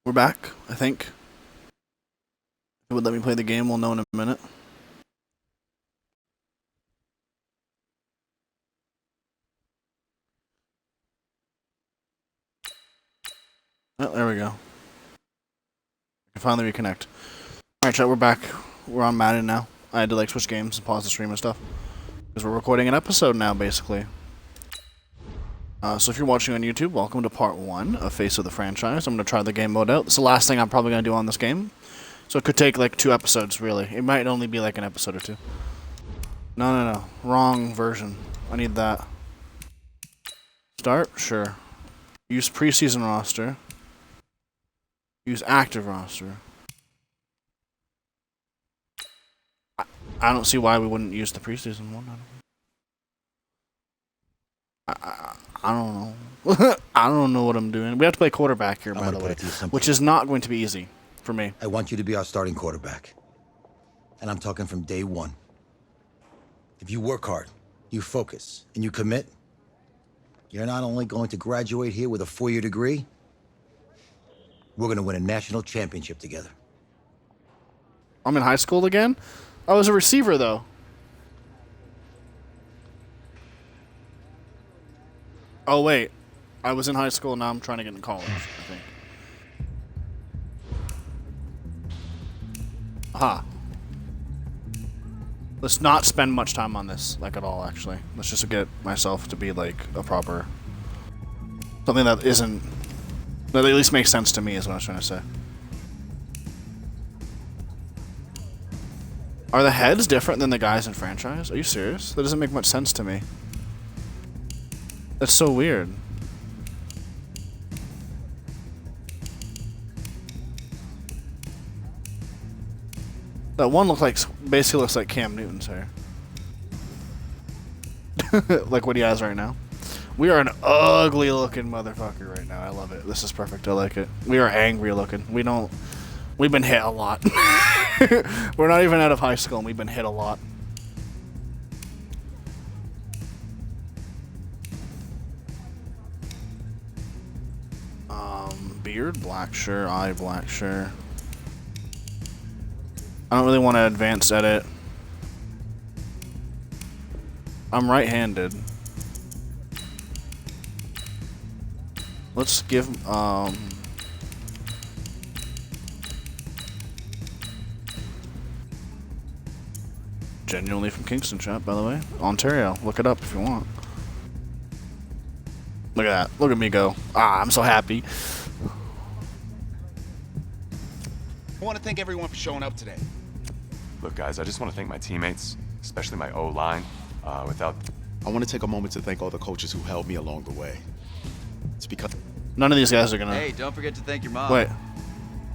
We're back, I think. If it would let me play the game, we'll know in a minute. Oh, there we go. I can finally reconnect. Alright, chat, we're back. We're on Madden now. I had to switch games and pause the stream and stuff. Because we're recording an episode now, basically. So if you're watching on YouTube, welcome to part 1 of Face of the Franchise. I'm going to try the game mode out. This is the last thing I'm probably going to do on this game. So it could take 2 episodes, really. It might only be an episode or 2. No. Wrong version. I need that. Start? Sure. Use preseason roster. Use active roster. I don't see why we wouldn't use the preseason one. I don't know. I don't know what I'm doing. We have to play quarterback here, by the way, which is not going to be easy for me. I want you to be our starting quarterback. And I'm talking from day one. If you work hard, you focus, and you commit, you're not only going to graduate here with a 4-year degree, we're going to win a national championship together. I'm in high school again? I was a receiver, though. Oh, wait. I was in high school, now I'm trying to get into college, I think. Aha. Let's not spend much time on this, at all, actually. Let's just get myself to be, a proper... Something that isn't... That at least makes sense to me, is what I was trying to say. Are the heads different than the guys in franchise? Are you serious? That doesn't make much sense to me. That's so weird. That one basically looks like Cam Newton's hair. Like what he has right now. We are an ugly looking motherfucker right now. I love it. This is perfect. I like it. We are angry looking. We've been hit a lot. We're not even out of high school and we've been hit a lot. Beard, black shirt, eye, black shirt. I don't really want to advance edit. I'm right-handed. Let's give, genuinely from Kingston, chat, by the way. Ontario. Look it up if you want. Look at that. Look at me go. Ah, I'm so happy. I want to thank everyone for showing up today. Look, guys, I just want to thank my teammates, especially my O-line. Without... I want to take a moment to thank all the coaches who helped me along the way. It's because... None of these guys are gonna... Hey, don't forget to thank your mom. Wait.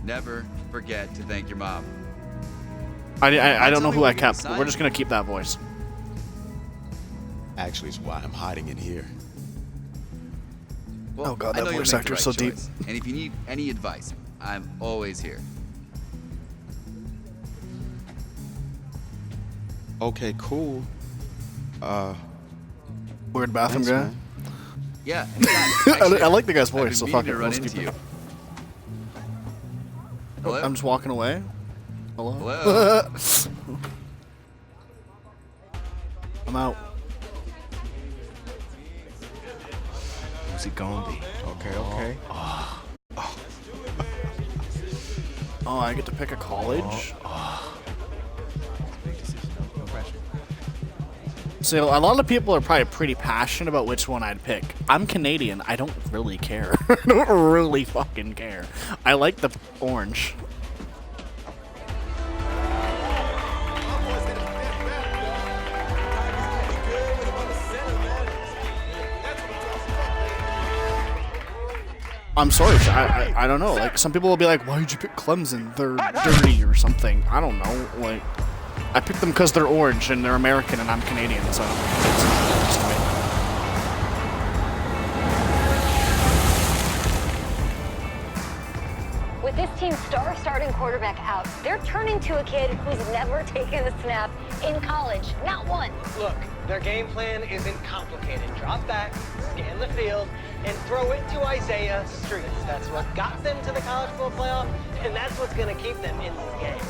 Never forget to thank your mom. I don't know who I kept, but we're just gonna keep that voice. Actually, it's why I'm hiding in here. Well, oh god, I that know voice you'll make actor the is right so deep. choice. And if you need any advice, I'm always here. Okay, cool. Weird bathroom Thanks, guy. man. Yeah, anytime. I like the guy's I've been voice, so meaning fuck to it. run Let's into keep you. it. Hello? I'm just walking away. Hello? Hello? I'm out. Who's he gonna be? Okay. Oh, I get to pick a college? So a lot of people are probably pretty passionate about which one I'd pick. I'm Canadian. I don't really care. I don't really fucking care. I like the orange. I'm sorry, I don't know. Some people will be like, why'd you pick Clemson? They're dirty or something. I don't know. I picked them because they're orange and they're American and I'm Canadian, so it's not to me. With this team's star starting quarterback out, they're turning to a kid who's never taken a snap in college. Not one. Look, their game plan isn't complicated. Drop back, scan the field, and throw it to Isaiah Streets. That's what got them to the college football playoff, and that's what's going to keep them in this game.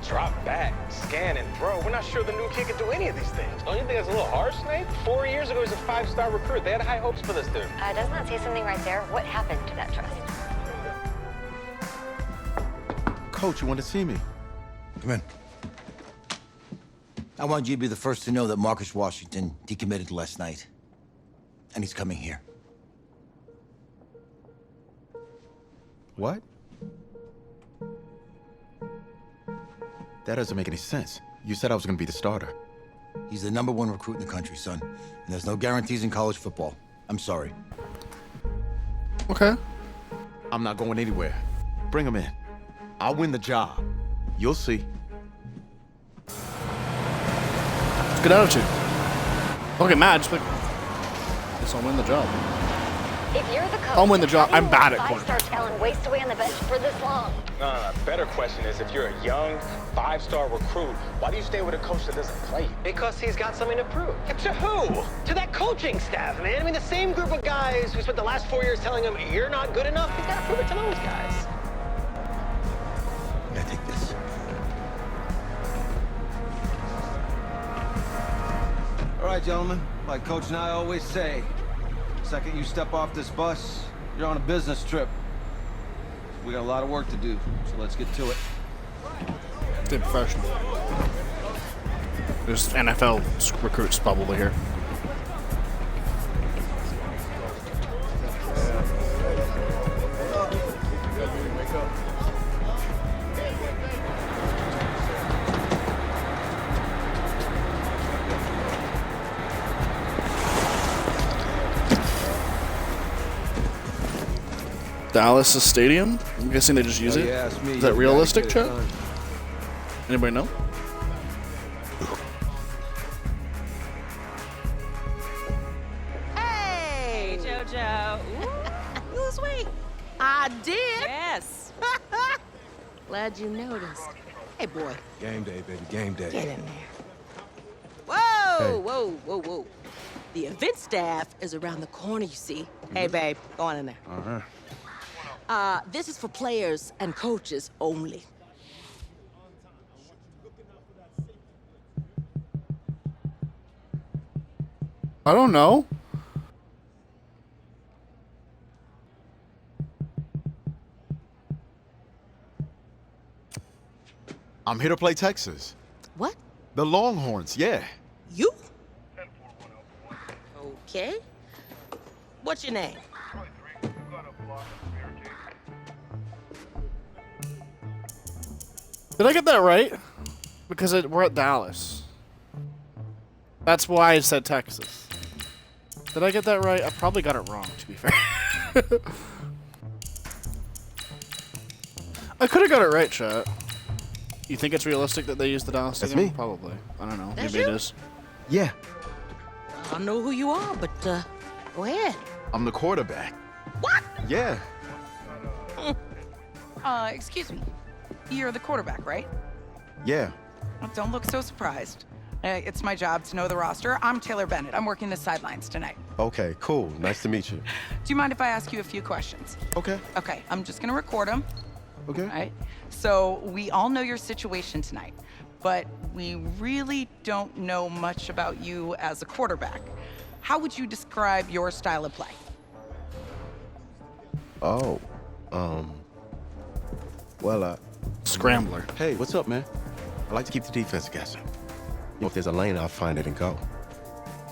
Drop back, scan, and throw. We're not sure the new kid can do any of these things. Don't you think that's a little harsh, Nate? 4 years ago, he was a 5-star recruit. They had high hopes for this dude. Doesn't that say something right there? What happened to that trust? Coach, you want to see me? Come in. I want you to be the first to know that Marcus Washington decommitted last night. And he's coming here. What? That doesn't make any sense. You said I was going to be the starter. He's the #1 recruit in the country, son. And there's no guarantees in college football. I'm sorry. Okay. I'm not going anywhere. Bring him in. I'll win the job. You'll see. Good attitude. Okay, Matt, just like, guess I'll win the job. If you're the coach, I'll win the job. how do you I'm bad let at five-star talent waste away on the bench for this long? No. Better question is, if you're a young 5-star recruit, why do you stay with a coach that doesn't play you? Because he's got something to prove. To who? To that coaching staff, man. I mean, the same group of guys who spent the last 4 years telling him, you're not good enough, he's got to prove it to those guys. Yeah, take this. All right, gentlemen. Like Coach and I always say, the second you step off this bus, you're on a business trip. We got a lot of work to do, so let's get to it. Stay professional. There's NFL recruits probably here. Dallas' stadium? I'm guessing they just use it. Yeah, it's me. Is that You realistic, gotta get it Chet? done. Anybody know? Hey, JoJo. You lose weight. I did. Yes. Glad you noticed. Hey, boy. Game day, baby, game day. Get in there. Whoa, whoa, whoa, whoa. The event staff is around the corner, you see. Hey, babe, go on in there. This is for players and coaches only. I don't know. I'm here to play Texas. What? The Longhorns, yeah. You? Okay. What's your name? Did I get that right? Because we're at Dallas. That's why I said Texas. Did I get that right? I probably got it wrong, to be fair. I could have got it right, chat. You think it's realistic that they use the Dallas That's stadium? me. Probably. I don't know. That's Maybe it you? is. Yeah, I don't know who you are, but go ahead. I'm the quarterback. What? Yeah. Excuse me. You're the quarterback, right? Yeah. Well, don't look so surprised. It's my job to know the roster. I'm Taylor Bennett. I'm working the sidelines tonight. Okay, cool. Nice to meet you. Do you mind if I ask you a few questions? Okay. Okay, I'm just gonna record them. Okay. All right. So we all know your situation tonight, but we really don't know much about you as a quarterback. How would you describe your style of play? Oh, well, Scrambler. hey, what's up, man? I like to keep the defense guessing. You know, if there's a lane, I'll find it and go.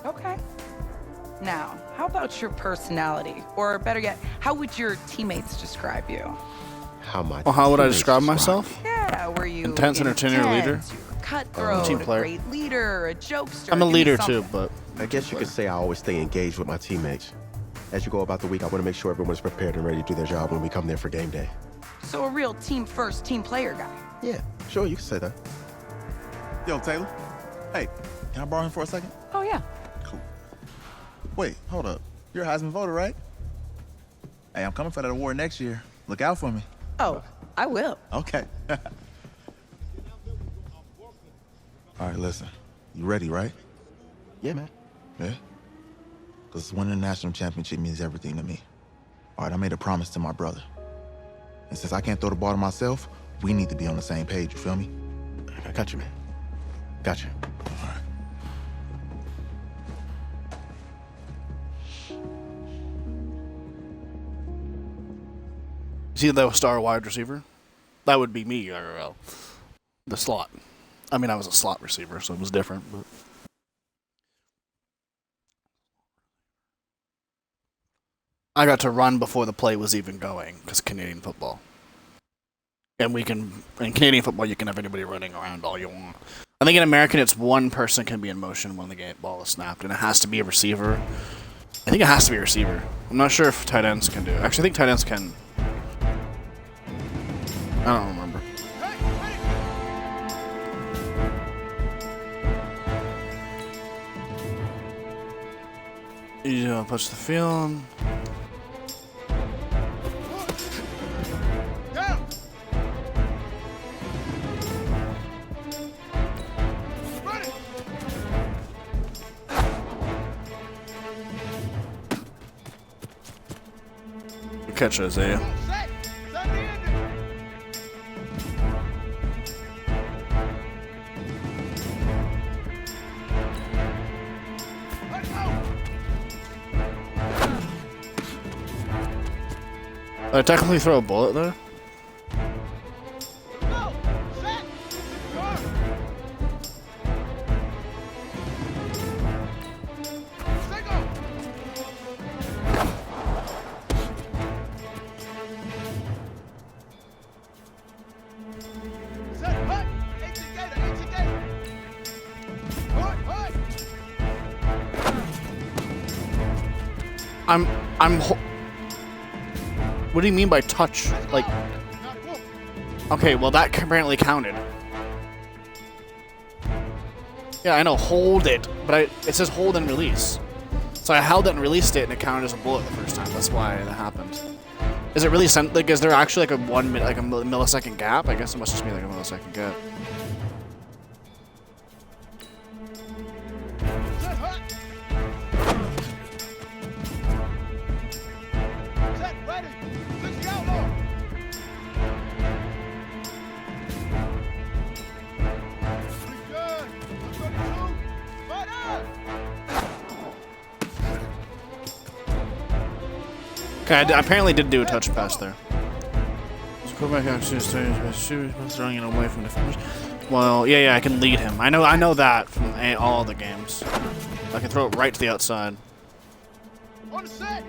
Okay. Now, how about your personality? Or better yet, how would your teammates describe you? How my Well, how would I teammates describe me. myself? Yeah, were you Intense entertainer, leader? intense, you were cutthroat, Team player. a great leader, a jokester? I'm a Give me leader something. too, but I guess you could say I always stay engaged with my teammates. As you go about the week, I want to make sure everyone's prepared and ready to do their job when we come there for game day. So a real team first, team player guy. Yeah, sure, you can say that. Yo, Taylor. Hey, can I borrow him for a second? Oh yeah. Cool. Wait, hold up. You're a Heisman voter, right? Hey, I'm coming for that award next year. Look out for me. Oh, I will. Okay. All right, listen. You ready, right? Yeah, man. Yeah? Because winning the national championship means everything to me. All right, I made a promise to my brother. And since I can't throw the ball to myself, we need to be on the same page, you feel me? I got you, man. Got you. All right. See the star wide receiver? That would be me, IRL. The slot. I mean, I was a slot receiver, so it was different. But I got to run before the play was even going because Canadian football. And in Canadian football, you can have anybody running around all you want. I think in American, it's one person can be in motion when the ball is snapped, and it has to be a receiver. I think it has to be a receiver. I'm not sure if tight ends can do it. Actually, I think tight ends can. I don't remember. You push the field. Good catch, Isaiah. Did I technically throw a bullet there? What do you mean by touch? Like, okay, well that apparently counted. Yeah, I know, hold it, but it says hold and release. So I held it and released it, and it counted as a bullet the first time. That's why that happened. Is it really like? Is there actually like a millisecond gap? I guess it must just be like a millisecond gap. Okay, I apparently did do a touch pass there. Throwing it away from defenders. Well, yeah, I can lead him. I know that from all the games. I can throw it right to the outside. On the set.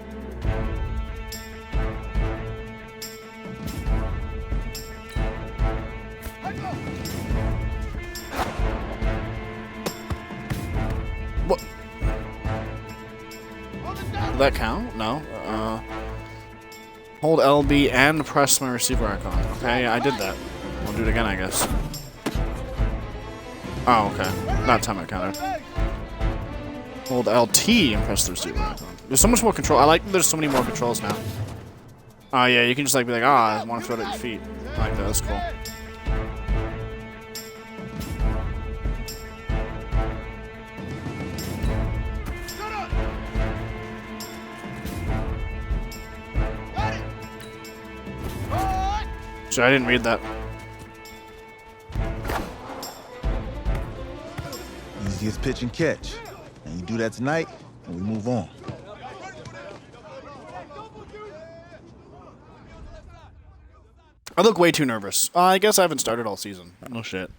What? Did that count? No. Hold LB and press my receiver icon. Okay, yeah, I did that. I'll do it again, I guess. Oh, okay. That time it counted. Hold LT and press the receiver icon. There's so much more control. I like that there's so many more controls now. Oh, yeah, you can just like be like, I want to throw it at your feet. I like that. That's cool. So I didn't read that. Easiest pitch and catch. And you do that tonight, and we move on. I look way too nervous. I guess I haven't started all season. No shit.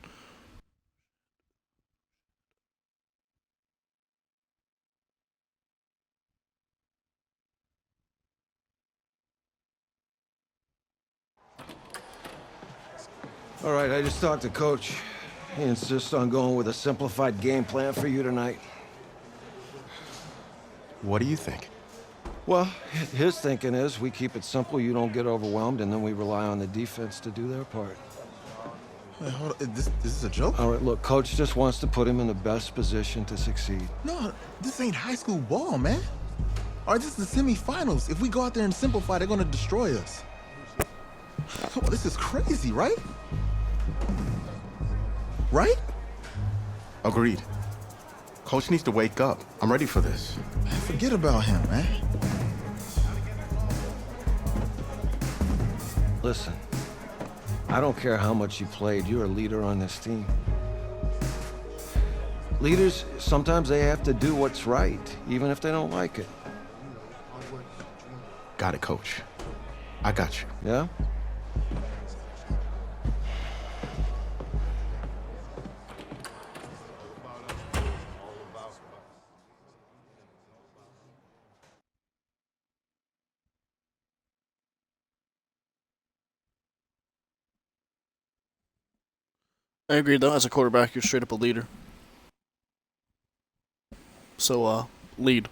All right, I just talked to Coach. He insists on going with a simplified game plan for you tonight. What do you think? Well, his thinking is we keep it simple, you don't get overwhelmed, and then we rely on the defense to do their part. Wait, hold on. This is a joke? All right, look, Coach just wants to put him in the best position to succeed. No, this ain't high school ball, man. All right, this is the semifinals. If we go out there and simplify, they're going to destroy us. Oh, this is crazy, right? Right? Agreed. Coach needs to wake up. I'm ready for this. Man, forget about him, man. Listen, I don't care how much you played. You're a leader on this team. Leaders, sometimes they have to do what's right, even if they don't like it. Got it, Coach. I got you. Yeah? I agree, though. As a quarterback, you're straight up a leader. So, lead.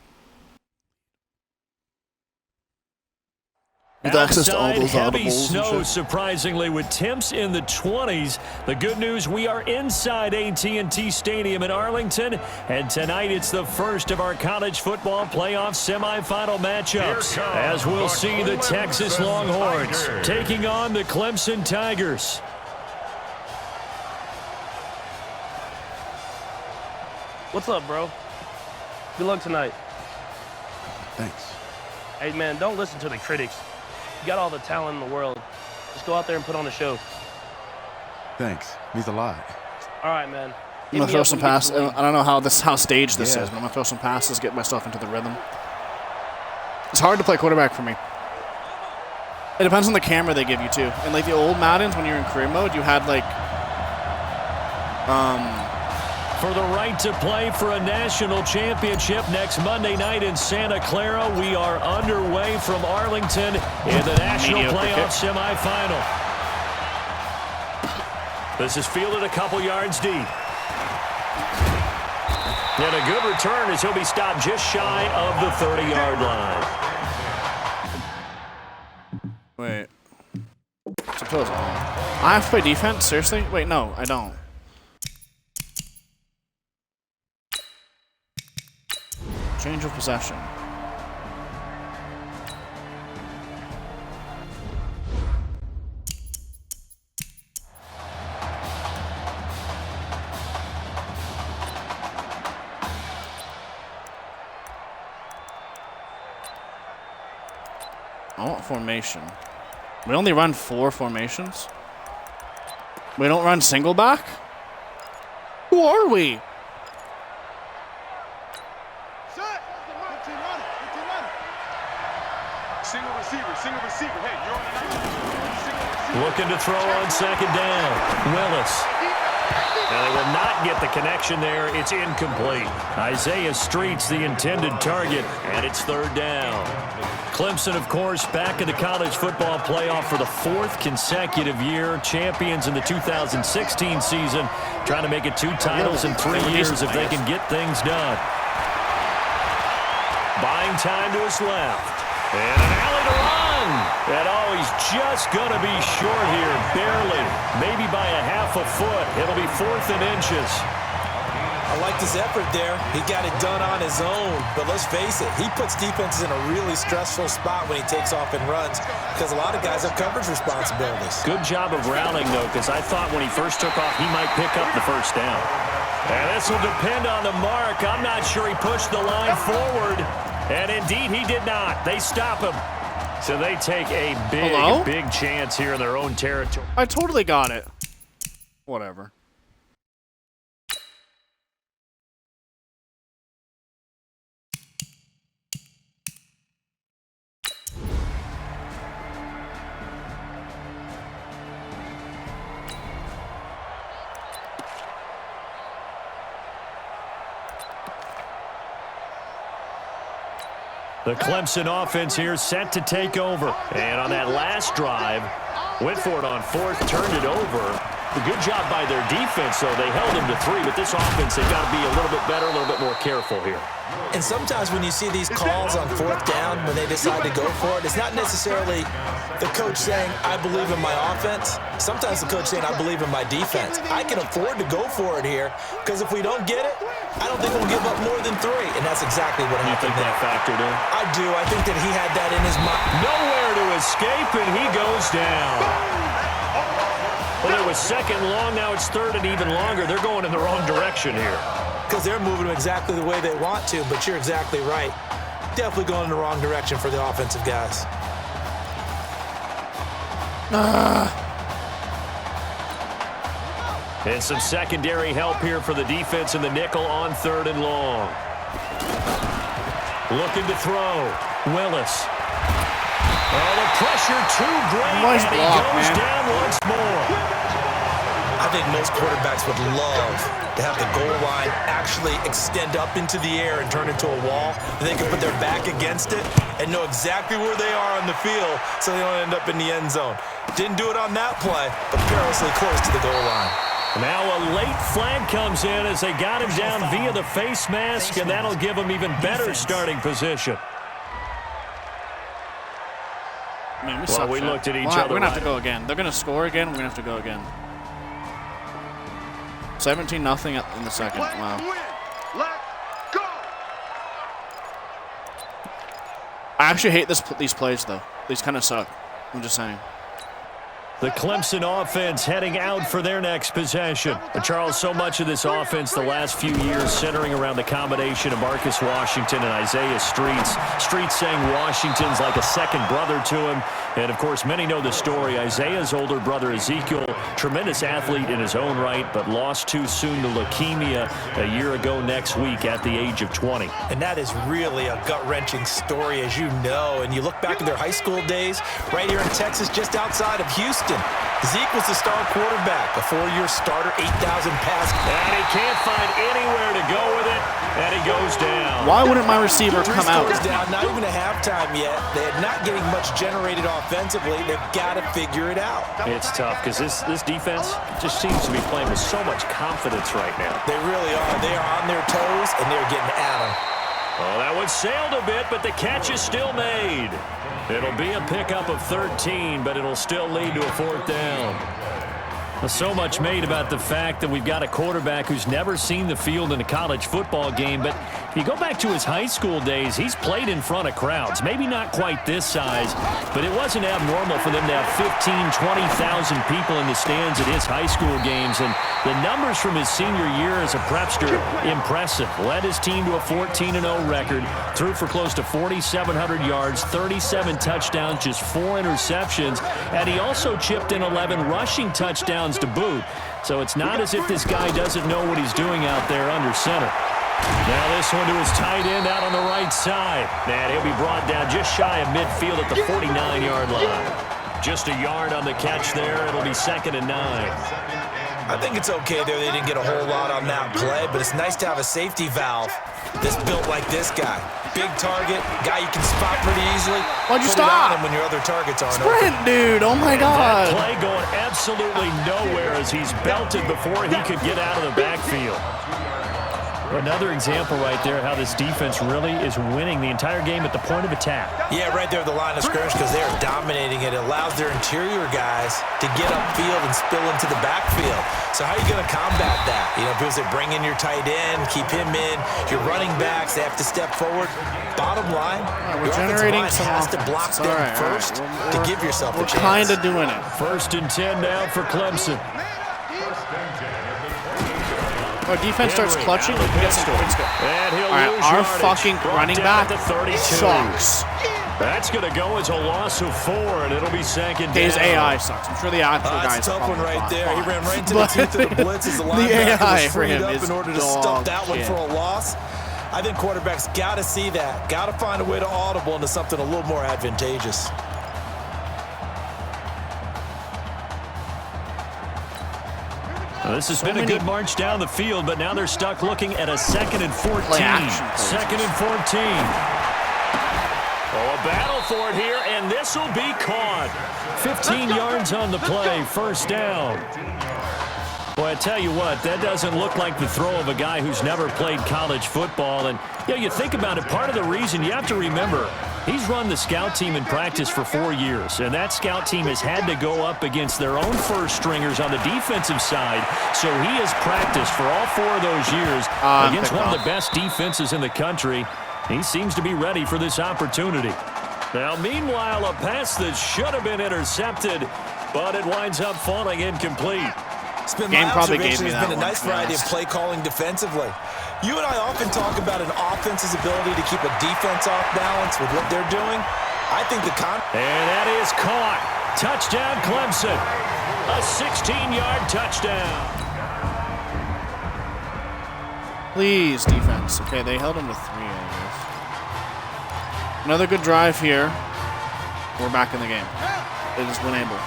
With access to all those heavy audibles snow, and shit. surprisingly, with temps in the 20s. The good news, we are inside AT&T Stadium in Arlington, and tonight it's the first of our college football playoff semifinal matchups, as we'll see the Texas Longhorns taking on the Clemson Tigers. What's up, bro? Good luck tonight. Thanks. Hey, man, don't listen to the critics. You got all the talent in the world. Just go out there and put on a show. Thanks. Means a lot. All right, man. I'm gonna throw some passes. I don't know how staged this is, but I'm gonna throw some passes, get myself into the rhythm. It's hard to play quarterback for me. It depends on the camera they give you too. And like the old Maddens, when you're in career mode, you had like, For the right to play for a national championship next Monday night in Santa Clara, we are underway from Arlington in the national playoff semifinal. This is fielded a couple yards deep. And a good return as he'll be stopped just shy of the 30-yard line. wait. Suppose I have to play defense? Seriously? Wait, no, I don't. Change of possession. I want formation. We only run 4 formations? We don't run single back? Who are we? Single receiver. Hey, you're on the Looking to throw on second down. Willis. Now they will not get the connection there. It's incomplete. Isaiah Street's the intended target, and it's third down. Clemson, of course, back in the college football playoff for the 4th consecutive year. Champions in the 2016 season. Trying to make it 2 titles in 3 years if they can get things done. Buying time to his left. And an alley to run. And he's just going to be short here, barely. Maybe by a half a foot. It'll be 4th and inches. I liked his effort there. He got it done on his own. But let's face it, he puts defenses in a really stressful spot when he takes off and runs because a lot of guys have coverage responsibilities. Good job of rallying, though, because I thought when he first took off, he might pick up the first down. And this will depend on the mark. I'm not sure he pushed the line forward. And indeed, he did not. They stop him. So they take a big chance here in their own territory. I totally got it. Whatever. The Clemson offense here set to take over. And on that last drive, went for it on 4th, turned it over. A good job by their defense, though. They held him to 3, but this offense, they've got to be a little bit better, a little bit more careful here. And sometimes when you see these calls on 4th down, when they decide to go for it, it's not necessarily the coach saying, I believe in my offense. Sometimes the coach saying, I believe in my defense. I can afford to go for it here, because if we don't get it, I don't think we'll give up more than 3. And that's exactly what happened. You think that factored in? I do. I think that he had that in his mind. Nowhere to escape, and he goes down. Well, it was second long. Now it's third and even longer. They're going in the wrong direction here. Because they're moving exactly the way they want to, but you're exactly right. Definitely going in the wrong direction for the offensive guys. And some secondary help here for the defense in the nickel on third and long. Looking to throw. Willis. Oh, the pressure too great, Nice and block, he goes man. down once more. I think most quarterbacks would love to have the goal line actually extend up into the air and turn into a wall. And they can put their back against it and know exactly where they are on the field so they don't end up in the end zone. Didn't do it on that play, but perilously close to the goal line. Now a late flag comes in as they got him down via the face mask, and that'll give him even better starting position. Man, we looked at each other. other. We're going to have to go again. They're going to score again. We're going to have to go again. 17-0 in the second. Wow. I actually hate these plays, though. These kind of suck. I'm just saying. The Clemson offense heading out for their next possession. And Charles, so much of this offense the last few years centering around the combination of Marcus Washington and Isaiah Streets. Streets saying Washington's like a second brother to him. And, of course, many know the story. Isaiah's older brother, Ezekiel, tremendous athlete in his own right, but lost too soon to leukemia a year ago next week at the age of 20. And that is really a gut-wrenching story, as you know. And you look back at their high school days, right here in Texas, just outside of Houston. Zeke was the star quarterback, a 4-year starter, 8,000 pass. And he can't find anywhere to go with it, and he goes down. Why wouldn't my receiver come out? Down, not even a halftime yet. They're not getting much generated offensively. They've got to figure it out. It's tough because this defense just seems to be playing with so much confidence right now. They really are. They are on their toes, and they're getting at them. Oh, that one sailed a bit, but the catch is still made. It'll be a pickup of 13, but it'll still lead to a fourth down. So much made about the fact that we've got a quarterback who's never seen the field in a college football game, but if you go back to his high school days, he's played in front of crowds. Maybe not quite this size, but it wasn't abnormal for them to have 15,000, 20,000 people in the stands at his high school games, and the numbers from his senior year as a prepster, impressive. Led his team to a 14-0 record, threw for close to 4,700 yards, 37 touchdowns, just 4 interceptions, and he also chipped in 11 rushing touchdowns to boot. So it's not as if this guy doesn't know what he's doing out there under center. Now this one to his tight end out on the right side. And he'll be brought down just shy of midfield at the 49-yard line. Just a yard on the catch there. It'll be 2nd and 9. I think it's okay there. They didn't get a whole lot on that play, but it's nice to have a safety valve that's built like this guy. Big target, guy you can spot pretty easily. Why'd you Put stop? it on him when your other targets aren't Sprint, open. dude. Oh, my God. That play going absolutely nowhere as he's belted before he could get out of the backfield. Another example right there how this defense really is winning the entire game at the point of attack. Yeah, right there at the line of scrimmage because they are dominating it. It allows their interior guys to get upfield and spill into the backfield. So how are you going to combat that? You know, people say bring in your tight end, keep him in. Your running backs, they have to step forward. Bottom line, we're your offensive generating line some has to block offense. them All right, first to give yourself a We're chance. kind of doing it. 1st and 10 now for Clemson. Our defense starts clutching, we can get some points going. And he'll All right, lose our yardage. fucking Brought running down back at the 32. sucks. That's going to go as a loss of 4, and it'll be 2nd down. His AI sucks. I'm sure the actual That's guy's a tough one right there. He ran right into But the teeth of the blitz as the linebacker AI was for freed him up is in order to dog stuff that one shit. for a loss. I think quarterbacks got to see that. Got to find a way to audible into something a little more advantageous. Well, this has been a good march down the field, but now they're stuck looking at a 2nd and 14. 2nd and 14. Oh, a battle for it here, and this will be caught. 15 yards on the play, 1st down. Boy, I tell you what, that doesn't look like the throw of a guy who's never played college football. And, you think about it, part of the reason you have to remember, he's run the scout team in practice for 4 years, and that scout team has had to go up against their own first stringers on the defensive side, so he has practiced for all 4 of those years against one of the best defenses in the country. He seems to be ready for this opportunity. Now, meanwhile, a pass that should have been intercepted, but it winds up falling incomplete. It's been my observation. There's been a nice variety of play calling defensively. You and I often talk about an offense's ability to keep a defense off balance with what they're doing. I think the and that is caught. Touchdown, Clemson. A 16-yard touchdown. Please, defense. Okay, they held him to 3, I guess. Another good drive here. We're back in the game. It is winnable.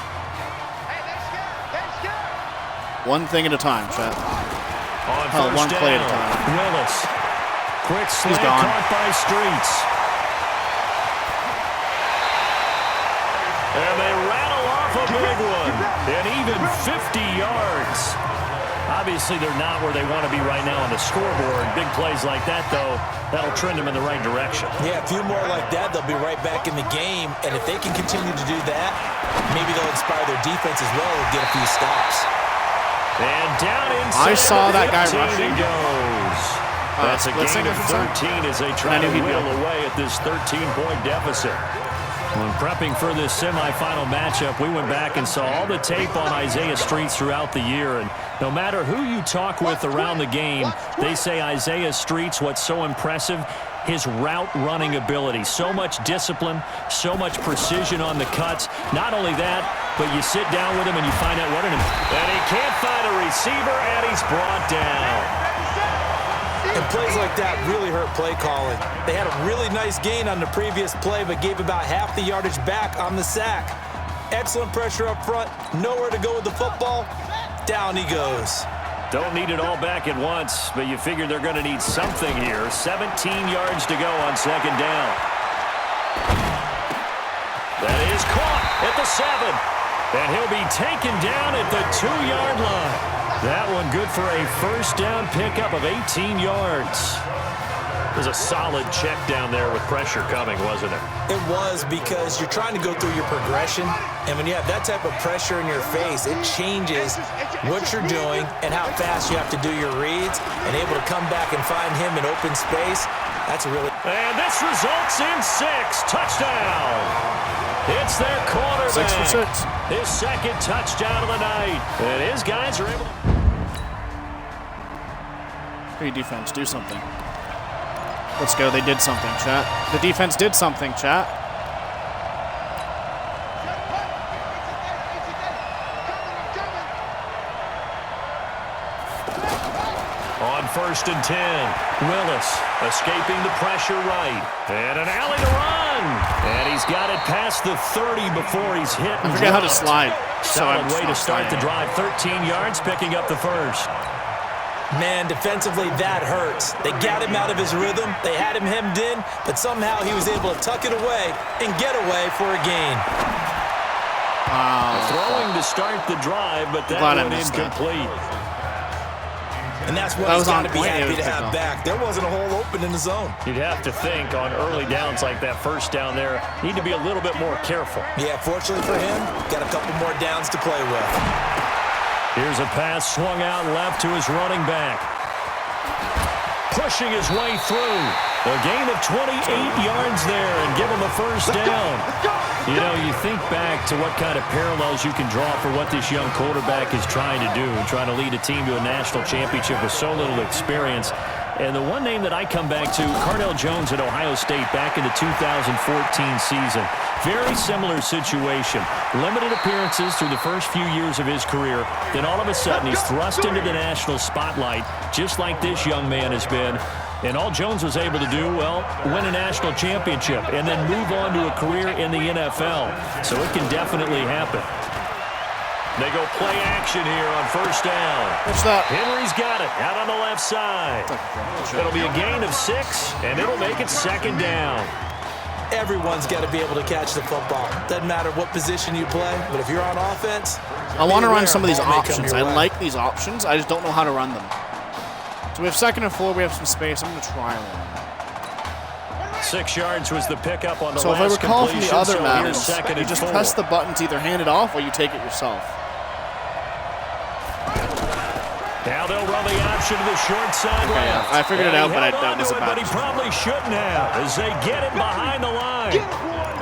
One thing at a time, chat. On one play at a time. Willis. Quick slant He's gone. caught by Streets. And they rattle off a big one. And even 50 yards. Obviously, they're not where they want to be right now on the scoreboard. Big plays like that, though, that'll trend them in the right direction. Yeah, a few more like that, they'll be right back in the game. And if they can continue to do that, maybe they'll inspire their defense as well and get a few stops. And down inside. I saw that guy rushing. Goes. That's a gain of 13 as they try to whittle away at this 13-point deficit. When prepping for this semifinal matchup, we went back and saw all the tape on Isaiah Streets throughout the year. And no matter who you talk with around the game, they say Isaiah Streets, what's so impressive, his route running ability. So much discipline, so much precision on the cuts. Not only that, but you sit down with him and you find out what an... And he can't find a receiver, and he's brought down. And plays like that really hurt play calling. They had a really nice gain on the previous play, but gave about half the yardage back on the sack. Excellent pressure up front. Nowhere to go with the football. Down he goes. Don't need it all back at once, but you figure they're going to need something here. 17 yards to go on second down. That is caught at the 7. And he'll be taken down at the 2-yard line. That one good for a first down pickup of 18 yards. It was a solid check down there with pressure coming, wasn't it? It was, because you're trying to go through your progression, and when you have that type of pressure in your face, it changes what you're doing and how fast you have to do your reads, and able to come back and find him in open space. That's a really... And this results in 6. Touchdown! It's their quarterback. 6 for 6. His second touchdown of the night. And his guys are able to... Hey, defense, do something. Let's go. They did something, chat. The defense did something, chat. On 1st and 10, Willis escaping the pressure right. And an alley to run. And he's got it past the 30 before he's hit. I forget how to slide. Solid way to start the drive. 13 yards, picking up the first. Man, defensively, that hurts. They got him out of his rhythm. They had him hemmed in, but somehow he was able to tuck it away and get away for a gain. Throwing to start the drive, but that one incomplete. And that's what he's got to be happy to have back. There wasn't a hole open in the zone. You'd have to think on early downs like that first down there, need to be a little bit more careful. Yeah, fortunately for him, got a couple more downs to play with. Here's a pass swung out left to his running back. Pushing his way through. A gain of 28 yards there and give him a first down. You know, you think back to what kind of parallels you can draw for what this young quarterback is trying to do, trying to lead a team to a national championship with so little experience. And the one name that I come back to, Cardell Jones at Ohio State back in the 2014 season. Very similar situation. Limited appearances through the first few years of his career. Then all of a sudden he's thrust into the national spotlight, just like this young man has been. And all Jones was able to do, well, win a national championship and then move on to a career in the NFL. So it can definitely happen. They go play action here on first down. What's that? Henry's got it out on the left side. It'll be a gain of 6, and it'll make it second down. Everyone's got to be able to catch the football. Doesn't matter what position you play, but if you're on offense, I want to run some of these options. I like these options. I just don't know how to run them. So we have 2nd and 4. We have some space. I'm going to try one. 6 yards was the pickup on the so last if I recall from the other Madden, you just press the button to either hand it off or you take it yourself. Now they'll run the option to the short side left. Yeah, I figured it out, but that was a bad. But he probably shouldn't have, as they get it behind the line.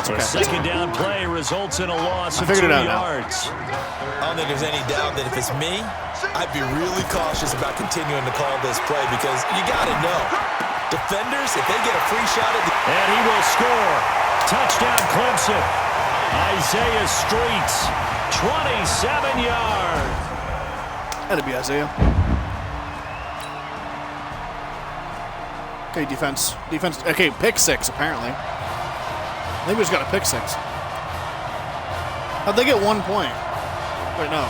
It's A okay. second down play results in a loss of 2 figured it out now. yards. I don't think there's any doubt that if it's me, I'd be really cautious about continuing to call this play because you got to know. Defenders, if they get a free shot at the... And he will score. Touchdown Clemson. Isaiah Streets, 27 yards. That'd be Isaiah. Okay, defense. Defense. Okay, pick 6, apparently. I think we just got a pick 6. How'd they get 1 point? Wait, no.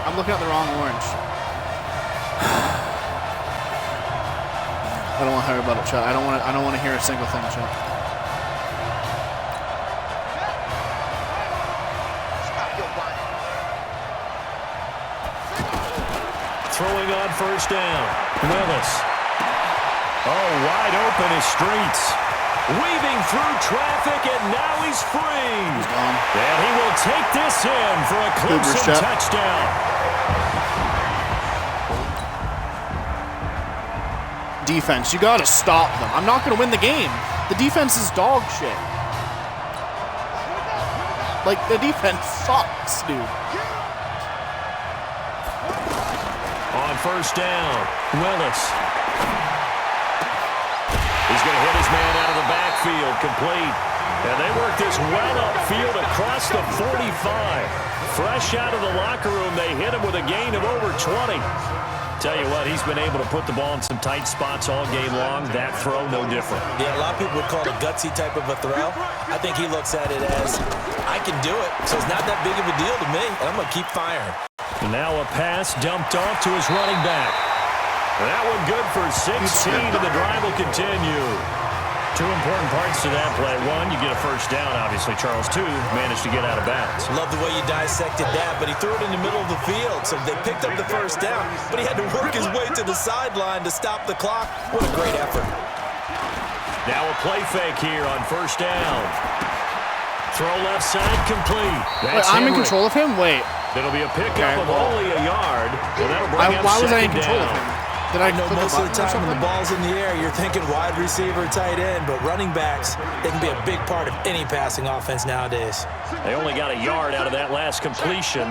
I'm looking at the wrong orange. I don't want to hear about it, chat. I don't want to hear a single thing, chat. Throwing on first down. Willis. Oh, wide open is Streets. Weaving through traffic, and now he's free. He's gone. And he will take this in for a Clemson touchdown. Defense, you gotta stop them. I'm not gonna win the game. The defense is dog shit. Like, the defense sucks, dude. On first down, Willis. He's going to hit his man out of the backfield, complete. And they work this well upfield across the 45. Fresh out of the locker room, they hit him with a gain of over 20. Tell you what, he's been able to put the ball in some tight spots all game long. That throw, no different. Yeah, a lot of people would call it a gutsy type of a throw. I think he looks at it as, I can do it, so it's not that big of a deal to me, and I'm going to keep firing. And now a pass dumped off to his running back. That one good for 16, and the drive will continue. 2 important parts to that play. 1, you get a first down, obviously. Charles, 2, managed to get out of bounds. Love the way you dissected that, but he threw it in the middle of the field, so they picked up the first down, but he had to work his way to the sideline to stop the clock. What a great effort. Now a play fake here on first down. Throw left side complete. Wait, I'm in control of him? Wait. It'll be a pickup of only a yard, and that'll bring up why was I in second control down. of him? Did I know most of the time when the ball's in the air, you're thinking wide receiver, tight end, but running backs, they can be a big part of any passing offense nowadays. They only got a yard out of that last completion,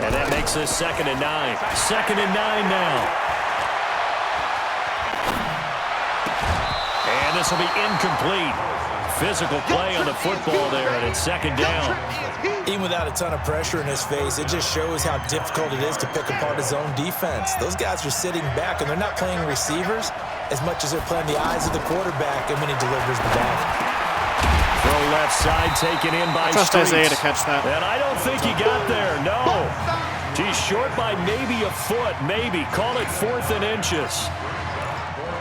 and that makes this 2nd and 9. 2nd and 9 now. And this will be incomplete. Physical play on the football there, and it's 2nd down. Even without a ton of pressure in his face, it just shows how difficult it is to pick apart his own defense. Those guys are sitting back, and they're not playing receivers as much as they're playing the eyes of the quarterback and when he delivers the ball. Throw left side taken in by Trust Streets. Isaiah to catch that. And I don't think he got there, no. He's short by maybe a foot, maybe. Call it 4th and inches.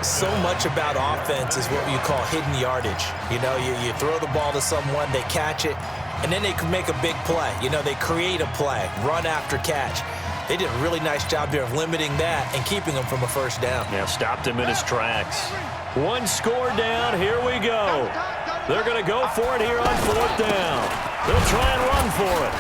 So much about offense is what you call hidden yardage. You know, you throw the ball to someone, they catch it, and then they can make a big play. You know, they create a play, run after catch. They did a really nice job here of limiting that and keeping him from a first down. Yeah, stopped him in his tracks. 1 score down, here we go. They're going to go for it here on 4th down. They'll try and run for it.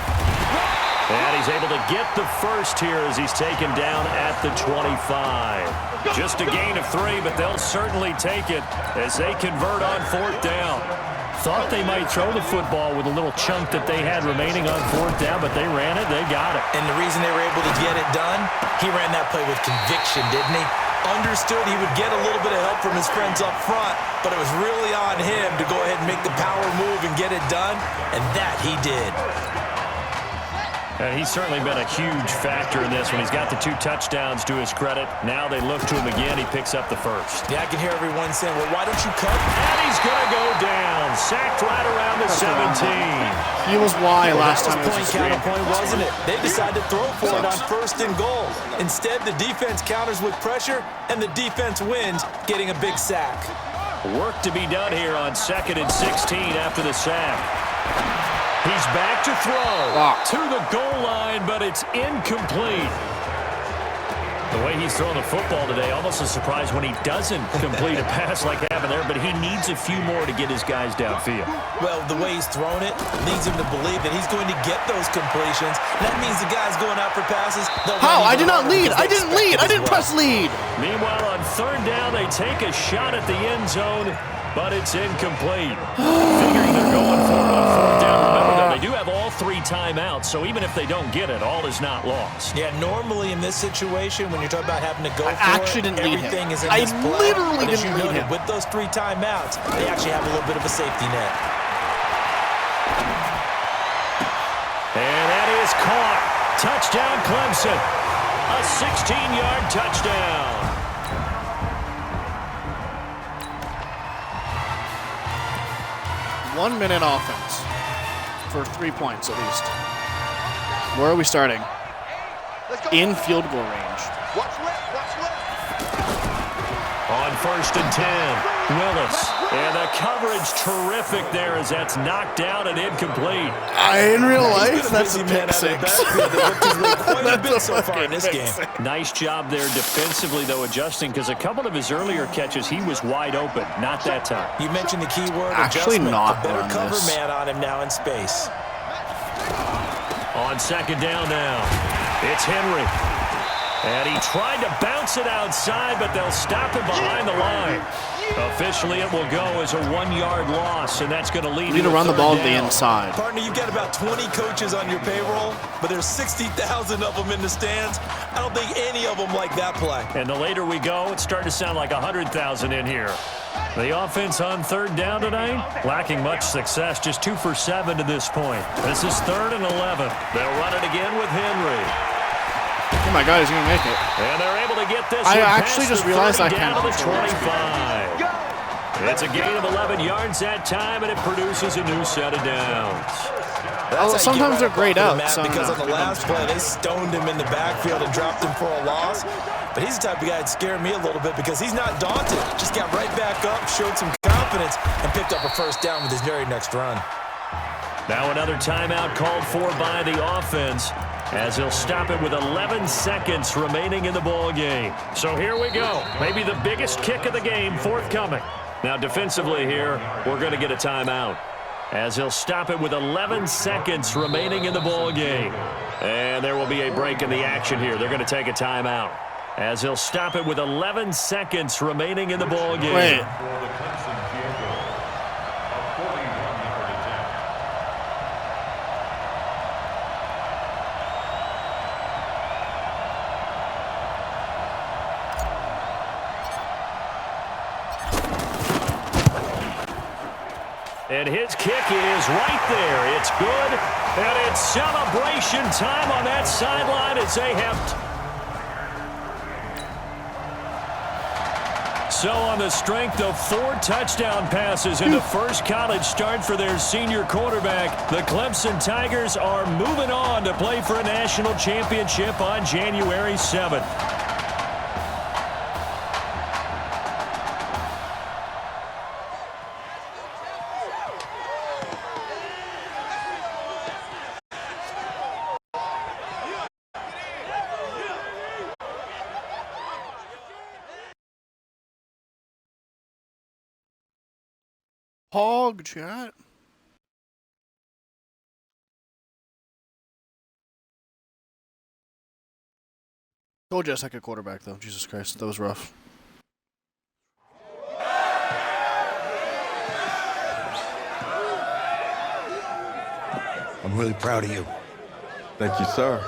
And he's able to get the first here as he's taken down at the 25. Just a gain of 3, but they'll certainly take it as they convert on 4th down. Thought they might throw the football with a little chunk that they had remaining on 4th down, but they ran it, they got it. And the reason they were able to get it done, he ran that play with conviction, didn't he? Understood he would get a little bit of help from his friends up front, but it was really on him to go ahead and make the power move and get it done, and that he did. And he's certainly been a huge factor in this when he's got the 2 touchdowns to his credit. Now they look to him again. He picks up the first. Yeah, I can hear everyone saying, well, why don't you cut? And he's going to go down. Sacked right around the 17. He was why last time it was point counterpoint, wasn't it? They decided to throw for it on 1st and goal. Instead, the defense counters with pressure, and the defense wins, getting a big sack. Work to be done here on 2nd and 16 after the sack. He's back to throw to the goal line, but it's incomplete. The way he's throwing the football today, almost a surprise when he doesn't complete a pass like happened there, but he needs a few more to get his guys downfield. Well, the way he's thrown it leads him to believe that he's going to get those completions. That means the guys going out for passes. How? I did not lead. I didn't lead. I didn't press lead. Meanwhile, on 3rd down, they take a shot at the end zone. but it's incomplete. Figuring they're going for it on 4th down. Remember, though, they do have all 3 timeouts, so even if they don't get it, all is not lost. Yeah, normally in this situation, when you're talking about having to go for actually it, didn't need everything him. is in I this play. literally But as didn't you need noted, him. with those 3 timeouts, they actually have a little bit of a safety net. And that is caught. Touchdown, Clemson. A 16-yard touchdown. One-minute offense for 3 points at least. Where are we starting? In field goal range. On 1st and 10, Willis. And the coverage terrific there as that's knocked down and incomplete. In real life, that's a pick six. Nice job there defensively, though, adjusting, because a couple of his earlier catches, he was wide open. Not that time. You mentioned the key word, actually adjustment. not A better on cover this. man on him now in space. On 2nd down now, it's Henry. And he tried to bounce it outside, but they'll stop him behind the line. Officially, it will go as a 1-yard loss, and that's going to lead We need to run the ball to the down. inside. Partner, you've got about 20 coaches on your payroll, but there's 60,000 of them in the stands. I don't think any of them like that play. And the later we go, it's starting to sound like 100,000 in here. The offense on 3rd down tonight, lacking much success, just 2 for 7 to this point. This is 3rd and 11. They'll run it again with Henry. Oh my God, he's going to make it. And they're able to get this I one actually past just the realized 30 I can't down to the control this. 25. It's a gain of 11 yards that time, and it produces a new set of downs. Sometimes they're grayed out. Because on the last play, they stoned him in the backfield and dropped him for a loss. But he's the type of guy that scared me a little bit because he's not daunted. Just got right back up, showed some confidence, and picked up a 1st down with his very next run. Now another timeout called for by the offense, as he'll stop it with 11 seconds remaining in the ball game. So here we go. Maybe the biggest kick of the game forthcoming. Now defensively here, we're going to get a timeout, as he'll stop it with 11 seconds remaining in the ball game. And there will be a break in the action here. They're going to take a timeout, as he'll stop it with 11 seconds remaining in the ball game. Wait. And his kick is right there. It's good. And it's celebration time on that sideline as they have. So on the strength of 4 touchdown passes in the first college start for their senior quarterback, the Clemson Tigers are moving on to play for a national championship on January 7th. Hog chat. Told you I suck at quarterback, though. Jesus Christ, that was rough. I'm really proud of you. Thank you, sir.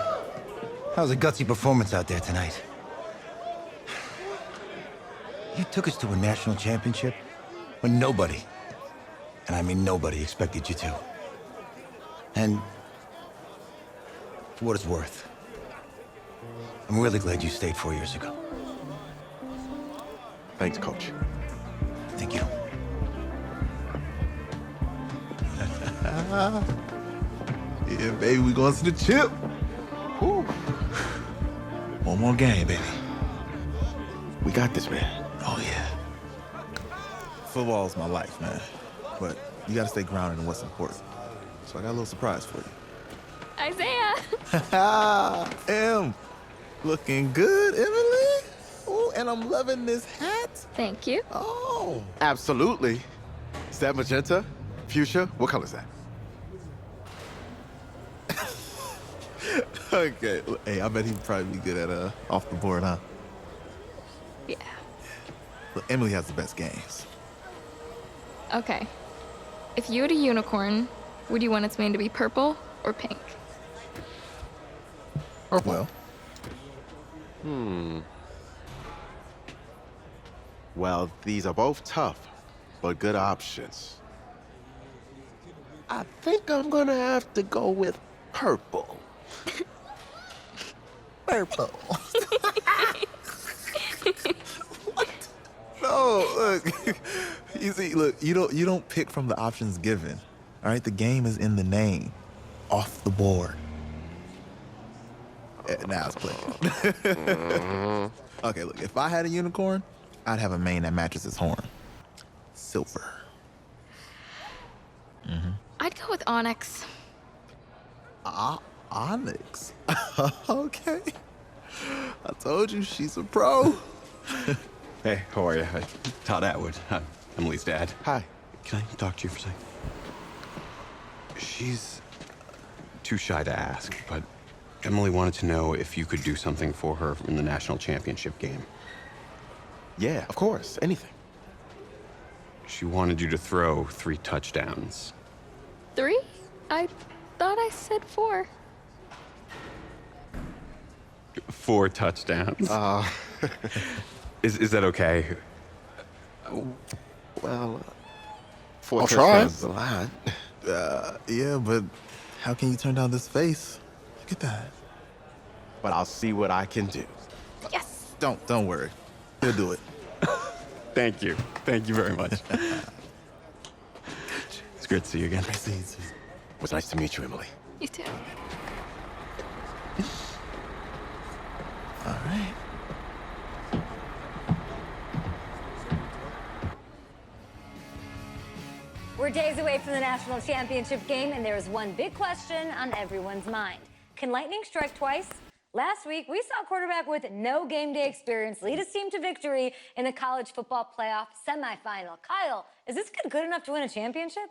That was a gutsy performance out there tonight. You took us to a national championship when nobody, and I mean nobody, expected you to. And for what it's worth, I'm really glad you stayed 4 years ago. Thanks, Coach. Thank you. Yeah, baby, we going to the chip. Whew. One more game, baby. We got this, man. Oh, yeah. Football's my life, man. But you got to stay grounded in what's important. So I got a little surprise for you. Isaiah! Em, looking good, Emily. Oh, and I'm loving this hat. Thank you. Oh. Absolutely. Is that magenta? Fuchsia? What color is that? Okay. Hey, I bet he'd probably be good at off the board, huh? Yeah. Look, Emily has the best games. Okay. If you had a unicorn, would you want its mane to be purple or pink? Well. Well, these are both tough, but good options. I think I'm gonna have to go with purple. Purple. No, look. You see, look, you don't pick from the options given. All right, the game is in the name. Off the board. Now it's playing. Okay, look, if I had a unicorn, I'd have a mane that matches its horn. Silver. I'd go with onyx. Onyx. Okay. I told you she's a pro. Hey, how are you? Todd Atwood. I'm Emily's dad. Hi. Can I talk to you for a second? She's too shy to ask, but Emily wanted to know if you could do something for her in the national championship game. Yeah, of course. Anything. She wanted you to throw 3 touchdowns. 3? I thought I said 4. 4 touchdowns. Is that okay? Well, 4 I'll try. touchdowns is a lot. Yeah, but how can you turn down this face? Look at that. But I'll see what I can do. Yes. Don't worry. He'll do it. Thank you. Thank you very much. It's great to see you again. It was nice to meet you, Emily. You too. All right. We're days away from the national championship game, and there is one big question on everyone's mind. Can lightning strike twice? Last week, we saw a quarterback with no game day experience lead his team to victory in the college football playoff semifinal. Kyle, is this kid good enough to win a championship?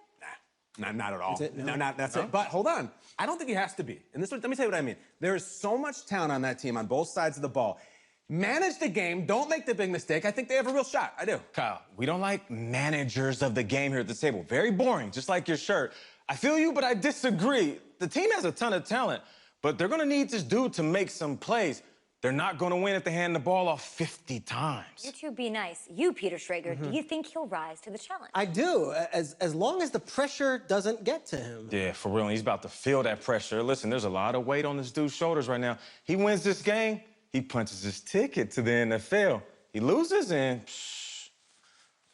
Not at all. That's it? No? That's No? it. But hold on. I don't think he has to be. And let me tell you what I mean. There is so much talent on that team on both sides of the ball. Manage the game. Don't make the big mistake. I think they have a real shot. I do. Kyle, we don't like managers of the game here at the table. Very boring, just like your shirt. I feel you, but I disagree. The team has a ton of talent, but they're going to need this dude to make some plays. They're not going to win if they hand the ball off 50 times. You two be nice. You, Peter Schrager, do you think he'll rise to the challenge? I do, as long as the pressure doesn't get to him. Yeah, for real. He's about to feel that pressure. Listen, there's a lot of weight on this dude's shoulders right now. He wins this game, he punches his ticket to the NFL. He loses, and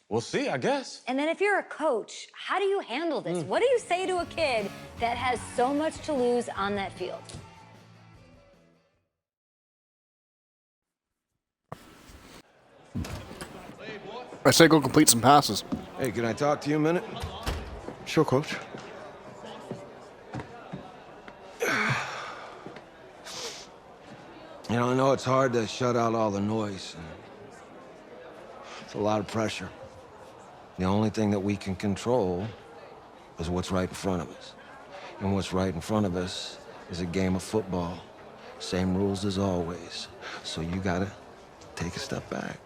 we'll see, I guess. And then if you're a coach, how do you handle this? What do you say to a kid that has so much to lose on that field? I say go complete some passes. Hey, can I talk to you a minute? Sure, Coach. You know, I know it's hard to shut out all the noise. It's a lot of pressure. The only thing that we can control is what's right in front of us. And what's right in front of us is a game of football. Same rules as always. So you gotta take a step back.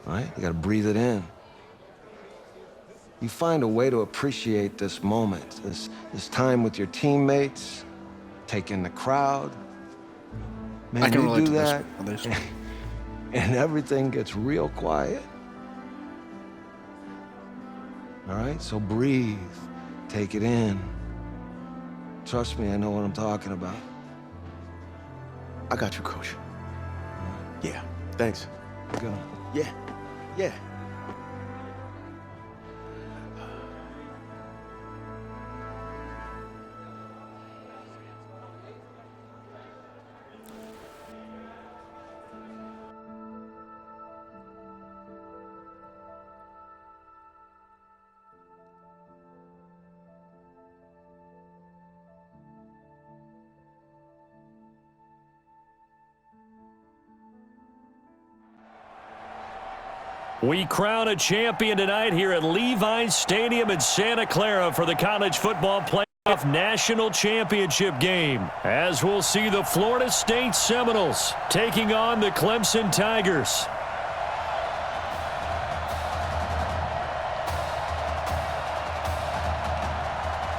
All right? You gotta breathe it in. You find a way to appreciate this moment, this time with your teammates, take in the crowd. Man, I can you relate do to that, this. and everything gets real quiet. All right, so breathe, take it in. Trust me, I know what I'm talking about. I got you, Coach. Yeah, thanks. Go. Yeah, yeah. We crown a champion tonight here at Levi's Stadium in Santa Clara for the College Football Playoff National Championship game, as we'll see the Florida State Seminoles taking on the Clemson Tigers.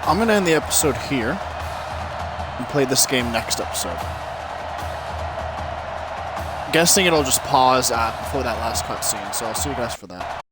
I'm going to end the episode here and play this game next episode. Guessing it'll just pause before that last cutscene, so I'll see you guys for that.